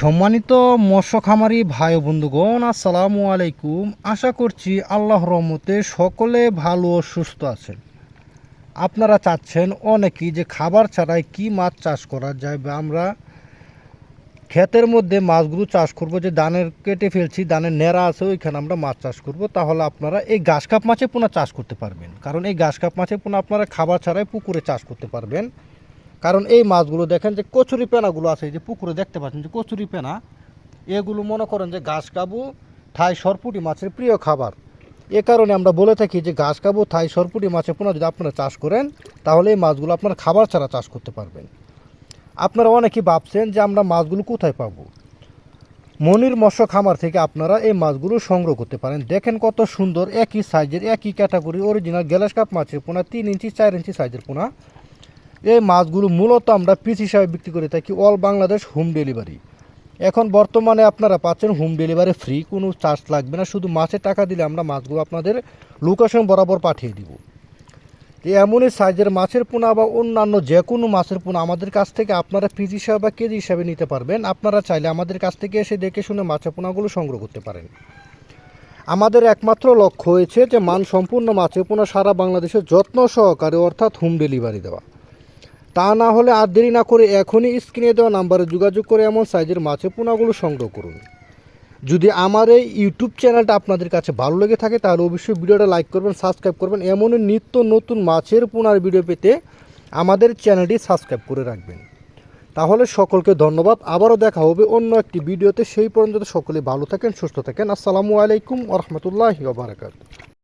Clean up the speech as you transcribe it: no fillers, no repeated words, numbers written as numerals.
সম্মানিত মৎস্য খামারি ভাই ও বন্ধুগণ, আসসালামু আলাইকুম। আশা করছি আল্লাহর রহমতে সকলে ভালো ও সুস্থ আছেন। আপনারা চাচ্ছেন অনেকেই যে খাবার ছাড়াই কি মাছ চাষ করা যায়, বা আমরা ক্ষেতের মধ্যে মাছগুলো চাষ করব, যে দানের কেটে ফেলছি, দানের নেড়া আছে ওইখানে আমরা মাছ চাষ করব, তাহলে আপনারা এই ঘাস কাপ মাছে পোনা চাষ করতে পারবেন। কারণ এই ঘাস কাপ মাছে পোনা আপনারা খাবার ছাড়াই পুকুরে চাষ করতে পারবেন। কারণ এই মাছগুলো দেখেন যে কচুরি পেনাগুলো আছে, যে পুকুরে দেখতে পাচ্ছেন যে কচুরি পেনা, এগুলো মনে করেন যে ঘাস কাবু থাই সরপুটি মাছের প্রিয় খাবার। এ কারণে আমরা বলে থাকি যে ঘাস কাবু থাই সরপুটি মাছের পোনা যদি আপনারা চাষ করেন, তাহলে এই মাছগুলো আপনারা খাবার ছাড়া চাষ করতে পারবেন। আপনারা অনেকেই ভাবছেন যে আমরা মাছগুলো কোথায় পাবো। মনির মৎস্য খামার থেকে আপনারা এই মাছগুলো সংগ্রহ করতে পারেন। দেখেন কত সুন্দর, একই সাইজের, একই ক্যাটাগরি অরিজিনাল গ্লাস কাপ মাছের পোনা, 3 ইঞ্চি 4 ইঞ্চি সাইজের পোনা। এই মাছগুলো মূলত আমরা পিস হিসাবে বিক্রি করে থাকি, অল বাংলাদেশ হোম ডেলিভারি। এখন বর্তমানে আপনারা পাচ্ছেন হোম ডেলিভারি ফ্রি, কোনো চার্জ লাগবে না, শুধু মাছের টাকা দিলে আমরা মাছগুলো আপনাদের লোকেশন বরাবর পাঠিয়ে দিব। এমনই সাইজের মাছের পোনা বা অন্যান্য যে কোনো মাছের পোনা আমাদের কাছ থেকে আপনারা পিস হিসাবে বা কেজি হিসাবে নিতে পারবেন। আপনারা চাইলে আমাদের কাছ থেকে এসে দেখে শুনে মাছের পোনাগুলো সংগ্রহ করতে পারেন। আমাদের একমাত্র লক্ষ্য হয়েছে যে মানসম্পন্ন মাছের পোনা সারা বাংলাদেশে যত্ন সহকারে, অর্থাৎ হোম ডেলিভারি দেওয়া। তা না হলে আর দেরি না করে এখনই স্ক্রিনে দেওয়া নাম্বারে যোগাযোগ করে এমন সাইজের মাছের পোনাগুলো সংগ্রহ করুন। যদি আমার এই ইউটিউব চ্যানেলটা আপনাদের কাছে ভালো লেগে থাকে, তাহলে অবশ্যই ভিডিওটা লাইক করবেন, সাবস্ক্রাইব করবেন। এমনই নিত্য নতুন মাছের পোনার ভিডিও পেতে আমাদের চ্যানেলটি সাবস্ক্রাইব করে রাখবেন। তাহলে সকলকে ধন্যবাদ, আবারও দেখা হবে অন্য একটি ভিডিওতে। সেই পর্যন্ত সকলে ভালো থাকেন, সুস্থ থাকেন। আসসালামু আলাইকুম ওয়া রাহমাতুল্লাহি ওয়া বারাকাতুহু।